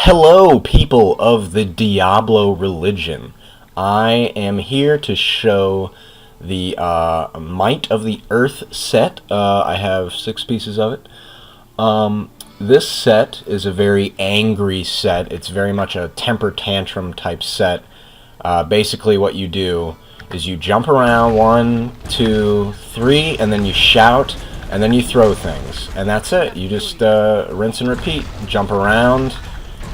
Hello, people of the Diablo religion. I am here to show the Might of the Earth set. I have 6 pieces of it. This set is a very angry set. It's very much a temper tantrum type set. Basically what you do is you jump around 1, 2, 3, and then you shout, and then you throw things. And that's it. You just rinse and repeat. Jump around,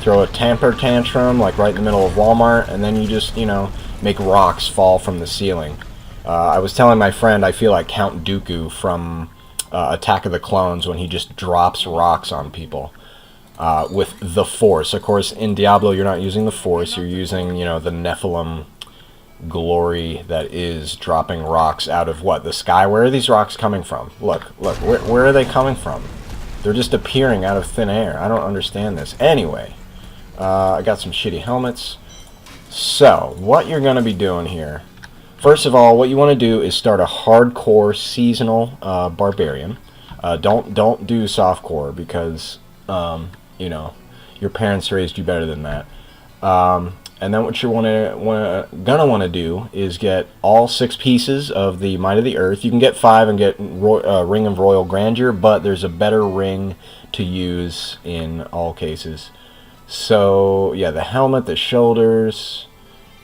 throw a temper tantrum, like right in the middle of Walmart, and then you just, make rocks fall from the ceiling. I was telling my friend I feel like Count Dooku from Attack of the Clones when he just drops rocks on people with the Force. Of course, in Diablo, you're not using the Force. You're using, the Nephilim glory that is dropping rocks out of what? The sky? Where are these rocks coming from? Look, where are they coming from? They're just appearing out of thin air. I don't understand this. Anyway, I got some shitty helmets. So, what you're going to be doing here, first of all, what you want to do is start a hardcore seasonal Barbarian. Don't do softcore because, your parents raised you better than that. And then what you're gonna want to do is get all 6 pieces of the Might of the Earth. You can get 5 and get Ring of Royal Grandeur, but there's a better ring to use in all cases. So yeah, the helmet, the shoulders,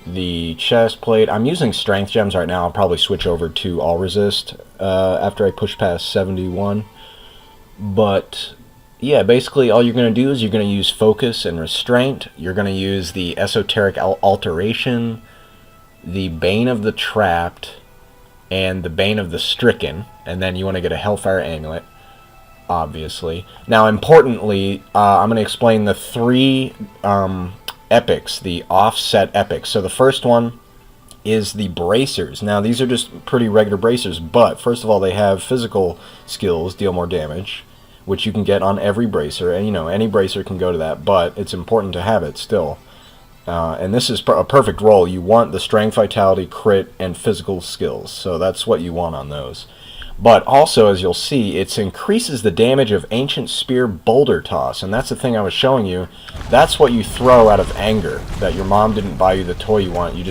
the chest plate. I'm using strength gems right now. I'll probably switch over to all resist after I push past 71. But yeah, basically all you're going to do is you're going to use focus and restraint. You're going to use the esoteric alteration, the bane of the trapped, and the bane of the stricken. And then you want to get a hellfire amulet, obviously. Now, importantly, I'm going to explain the 3 epics, the offset epics. So the first one is the bracers. Now, these are just pretty regular bracers, but first of all, they have physical skills, deal more damage, which you can get on every bracer, and any bracer can go to that, but it's important to have it still. And this is a perfect roll. You want the strength, vitality, crit, and physical skills, so that's what you want on those. But also, as you'll see, it increases the damage of Ancient Spear Boulder Toss, and that's the thing I was showing you. That's what you throw out of anger, that your mom didn't buy you the toy you want. You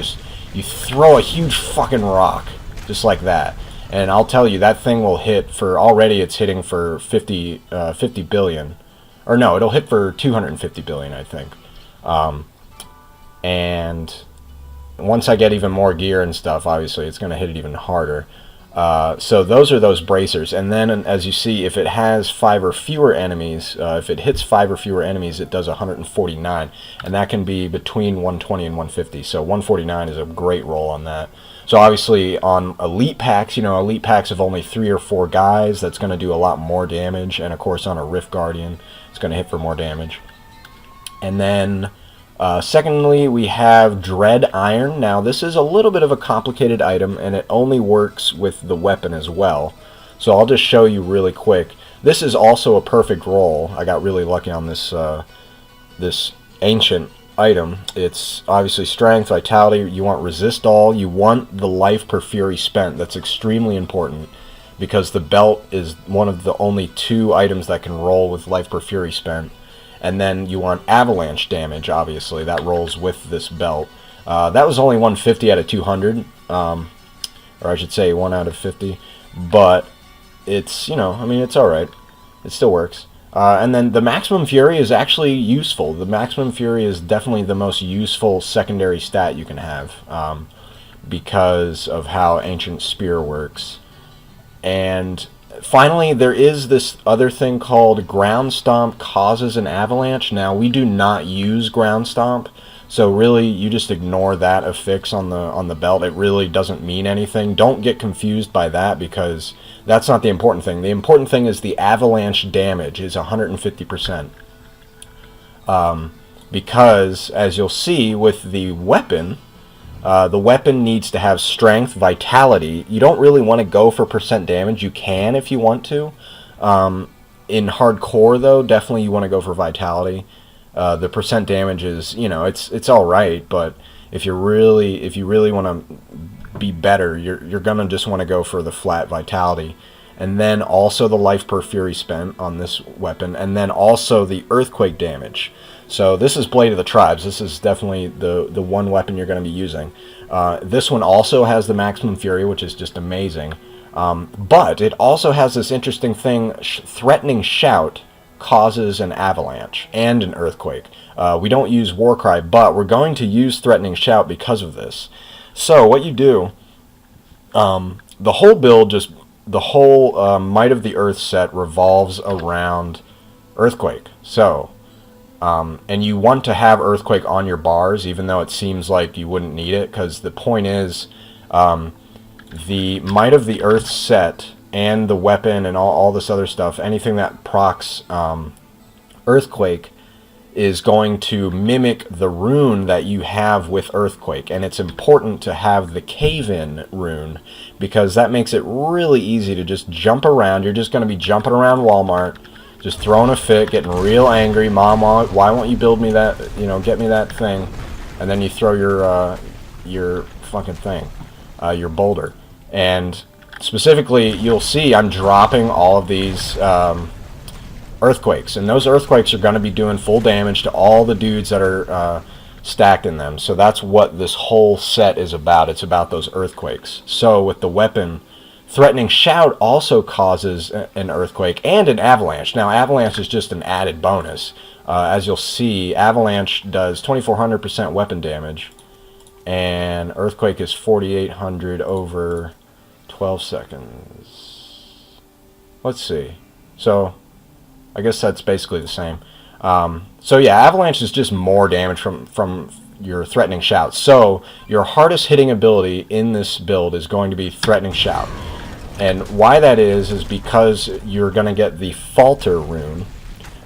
throw a huge fucking rock, just like that. And I'll tell you, that thing will hit for, already it's hitting for 50 billion. Or no, it'll hit for 250 billion, I think. And once I get even more gear and stuff, obviously, it's going to hit it even harder. So those are those bracers. And then, as you see, if it has 5 or fewer enemies, if it hits 5 or fewer enemies, it does 149. And that can be between 120 and 150. So 149 is a great roll on that. So obviously on elite packs, elite packs of only 3 or 4 guys, that's going to do a lot more damage. And of course on a Rift Guardian, it's going to hit for more damage. And then secondly, we have Dread Iron. Now this is a little bit of a complicated item, and it only works with the weapon as well. So I'll just show you really quick. This is also a perfect roll. I got really lucky on this this ancient item. It's obviously strength, vitality. You want resist all. You want the life per fury spent. That's extremely important because the belt is one of the only 2 items that can roll with life per fury spent. And then you want avalanche damage, obviously. That rolls with this belt. That was only 150 out of 200. Or I should say 1 out of 50. But it's, it's alright. It still works. And then the Maximum Fury is actually useful. The Maximum Fury is definitely the most useful secondary stat you can have because of how Ancient Spear works. And finally, there is this other thing called Ground Stomp causes an avalanche. Now, we do not use Ground Stomp, so really you just ignore that affix on the belt. It really doesn't mean anything. Don't get confused by that because that's not the important thing. The important thing is the avalanche damage is 150%. Because, as you'll see with the weapon needs to have strength, vitality. You don't really want to go for percent damage. You can if you want to. In hardcore, though, definitely you want to go for vitality. The percent damage is, it's all right, but if you really want to be better, you're gonna just want to go for the flat vitality. and then also the life per fury spent on this weapon, and then also the earthquake damage. So this is Blade of the Tribes. This is definitely the one weapon you're going to be using. This one also has the maximum fury, which is just amazing. But it also has this interesting thing, Threatening Shout causes an avalanche and an earthquake. We don't use Warcry, but we're going to use Threatening Shout because of this. So what you do, the whole build, the whole Might of the Earth set revolves around Earthquake. So, and you want to have Earthquake on your bars, even though it seems like you wouldn't need it, because the point is, the Might of the Earth set and the weapon and all this other stuff, anything that procs Earthquake, is going to mimic the rune that you have with Earthquake. And it's important to have the Cave-In rune, because that makes it really easy to just jump around. You're just going to be jumping around Walmart, just throwing a fit, getting real angry. Mom, why won't you build me that, get me that thing? And then you throw your fucking thing, your boulder. And specifically, you'll see I'm dropping all of these earthquakes, and those earthquakes are going to be doing full damage to all the dudes that are stacked in them. So that's what this whole set is about. It's about those earthquakes. So with the weapon, Threatening Shout also causes an earthquake and an avalanche. Now, avalanche is just an added bonus. As you'll see, avalanche does 2400% weapon damage, and earthquake is 4800 over 12 seconds. Let's see. So I guess that's basically the same. So yeah, avalanche is just more damage from your Threatening Shout. So your hardest hitting ability in this build is going to be Threatening Shout. And why that is because you're going to get the Falter rune,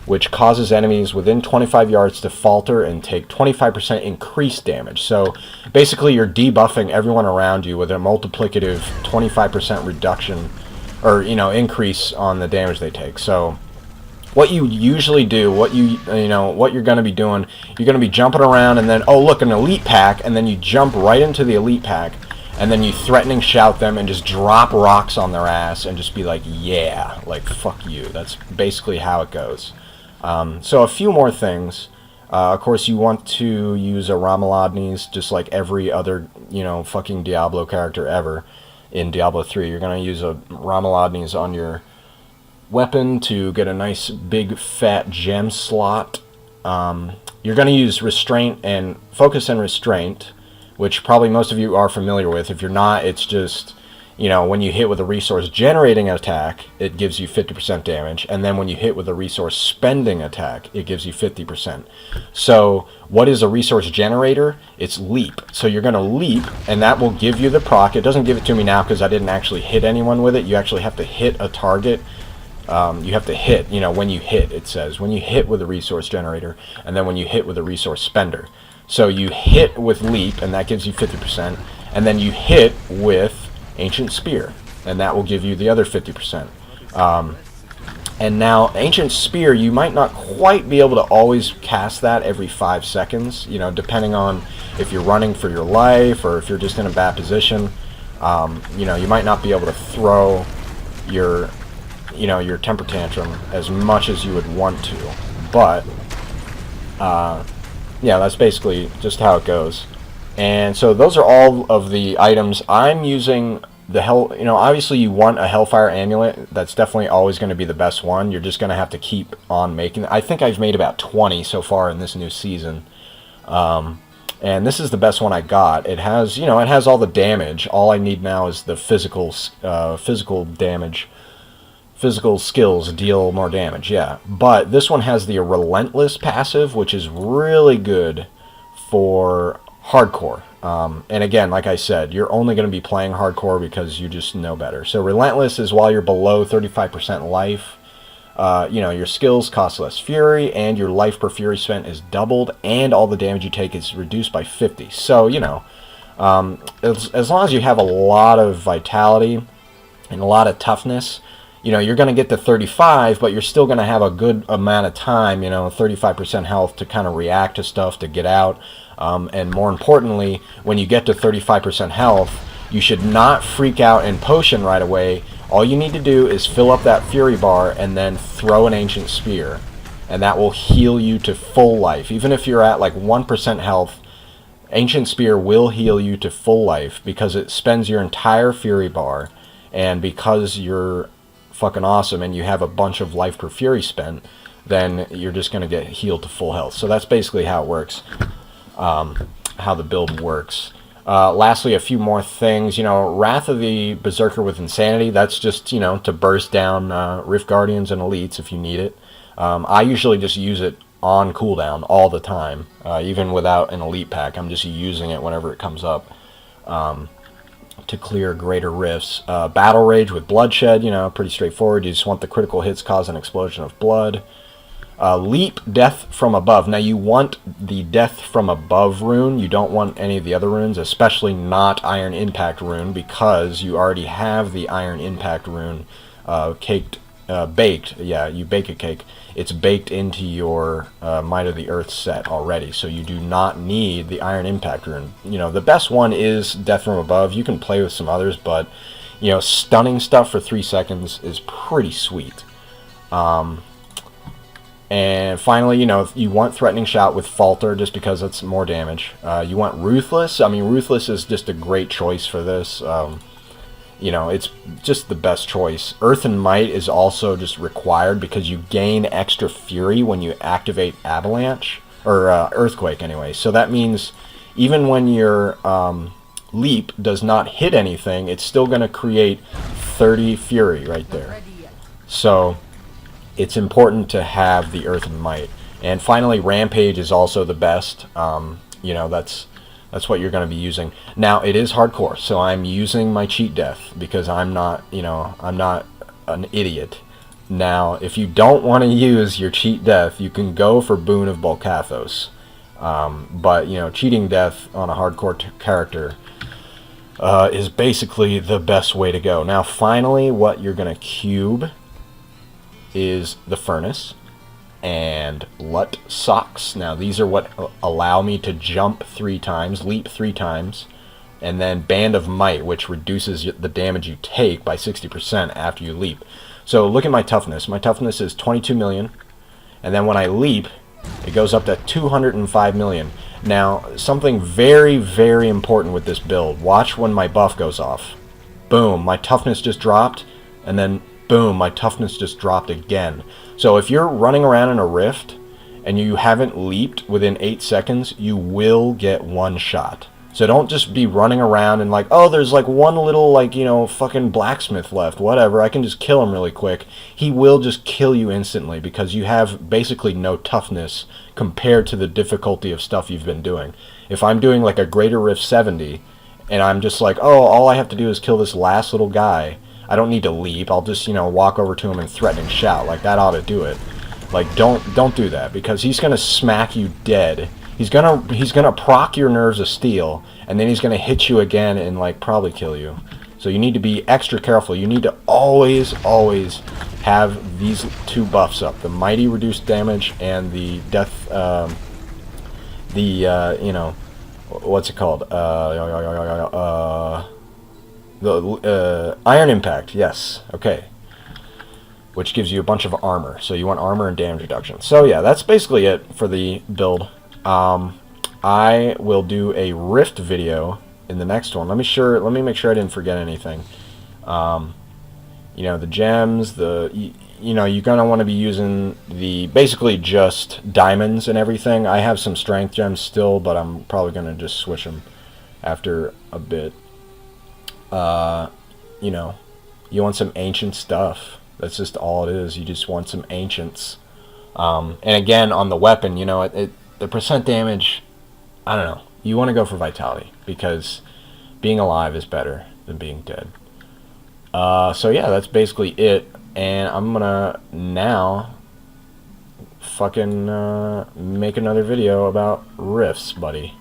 which causes enemies within 25 yards to falter and take 25% increased damage. So basically you're debuffing everyone around you with a multiplicative 25% reduction, or increase on the damage they take. So what you usually do, what you're going to be doing, you're going to be jumping around, and then, oh look, an elite pack, and then you jump right into the elite pack, and then you Threatening Shout them and just drop rocks on their ass and just be like, yeah, like fuck you. That's basically how it goes. So a few more things. Of course, you want to use a Ramalodnes, just like every other, fucking Diablo character ever in Diablo 3. You're going to use a Ramalodnes on your weapon to get a nice big fat gem slot. You're going to use Restraint and Focus and Restraint, which probably most of you are familiar with. If you're not, it's just, when you hit with a resource generating attack, it gives you 50% damage, and then when you hit with a resource spending attack, it gives you 50%. So what is a resource generator? It's leap. So you're going to leap, and that will give you the proc. It doesn't give it to me now because I didn't actually hit anyone with it. You actually have to hit a target. You have to hit, when you hit, it says. When you hit with a resource generator, and then when you hit with a resource spender. So you hit with leap, and that gives you 50%, and then you hit with Ancient Spear, and that will give you the other 50%. And now, Ancient Spear, you might not quite be able to always cast that every 5 seconds, depending on if you're running for your life or if you're just in a bad position. You might not be able to throw your temper tantrum as much as you would want to. But, yeah, that's basically just how it goes. And so those are all of the items. I'm using the obviously you want a Hellfire Amulet. That's definitely always going to be the best one. You're just going to have to keep on making. I think I've made about 20 so far in this new season. And this is the best one I got. It has, it has all the damage. All I need now is the physical damage. Physical skills deal more damage, yeah. But this one has the Relentless passive, which is really good for hardcore. And again, like I said, you're only going to be playing hardcore because you just know better. So Relentless is while you're below 35% life. Your skills cost less fury, and your life per fury spent is doubled, and all the damage you take is reduced by 50. So, as long as you have a lot of vitality and a lot of toughness, you're going to get to 35, but you're still going to have a good amount of time, 35% health to kind of react to stuff, to get out. And more importantly, when you get to 35% health, you should not freak out and potion right away. All you need to do is fill up that Fury bar and then throw an Ancient Spear, and that will heal you to full life. Even if you're at like 1% health, Ancient Spear will heal you to full life because it spends your entire Fury bar, and because you're fucking awesome and you have a bunch of life per Fury spent, then you're just going to get healed to full health. So that's basically how it works, how the build works. Lastly, a few more things. Wrath of the Berserker with Insanity, that's just, to burst down Rift Guardians and Elites if you need it. I usually just use it on cooldown all the time, even without an Elite pack. I'm just using it whenever it comes up to clear greater rifts. Battle Rage with Bloodshed, pretty straightforward. You just want the critical hits cause an explosion of blood. Leap, Death from Above. Now you want the Death from Above rune. You don't want any of the other runes, especially not Iron Impact rune, because you already have the Iron Impact rune baked. Yeah, you bake a cake. It's baked into your Might of the Earth set already, so you do not need the Iron Impact rune. The best one is Death from Above. You can play with some others, but stunning stuff for 3 seconds is pretty sweet. And finally, you want Threatening Shout with Falter just because it's more damage. You want Ruthless. I mean, Ruthless is just a great choice for this. It's just the best choice. Earth and Might is also just required because you gain extra Fury when you activate Avalanche, or Earthquake anyway. So that means even when your Leap does not hit anything, it's still going to create 30 Fury right there. So it's important to have the Earth and Might. And finally, Rampage is also the best. That's what you're going to be using. Now, it is hardcore, so I'm using my cheat death because I'm not an idiot. Now, if you don't want to use your cheat death, you can go for Boon of Bolcathos. But, cheating death on a hardcore character is basically the best way to go. Now, finally, what you're going to cube is the Furnace and Lut Socks. Now these are what allow me to jump 3 times, leap 3 times, and then Band of Might, which reduces the damage you take by 60% after you leap. So look at my toughness. My toughness is 22 million, and then when I leap, it goes up to 205 million. Now, something very, very important with this build. Watch when my buff goes off. Boom, my toughness just dropped, and then boom, my toughness just dropped again. So if you're running around in a rift and you haven't leaped within 8 seconds, you will get one shot. So don't just be running around and like, oh, there's like one little fucking blacksmith left, whatever, I can just kill him really quick. He will just kill you instantly because you have basically no toughness compared to the difficulty of stuff you've been doing. If I'm doing like a Greater Rift 70 and I'm just like, oh, all I have to do is kill this last little guy, I don't need to leap. I'll just, walk over to him and Threatening Shout. Like, that ought to do it. Like, don't do that, because he's gonna smack you dead. He's gonna proc your Nerves of Steel, and then he's gonna hit you again and like probably kill you. So you need to be extra careful. You need to always have these 2 buffs up: the Mighty Reduced Damage and the Death. What's it called? The Iron Impact, yes, okay. Which gives you a bunch of armor. So you want armor and damage reduction. So yeah, that's basically it for the build. I will do a Rift video in the next one. Let me make sure I didn't forget anything. The gems, you're gonna want to be using basically just diamonds and everything. I have some strength gems still, but I'm probably gonna just switch them after a bit. You want some ancient stuff. That's just all it is. You just want some ancients. And again, on the weapon, the percent damage, I don't know. You want to go for vitality, because being alive is better than being dead. So yeah, that's basically it. And I'm gonna now fucking make another video about rifts, buddy.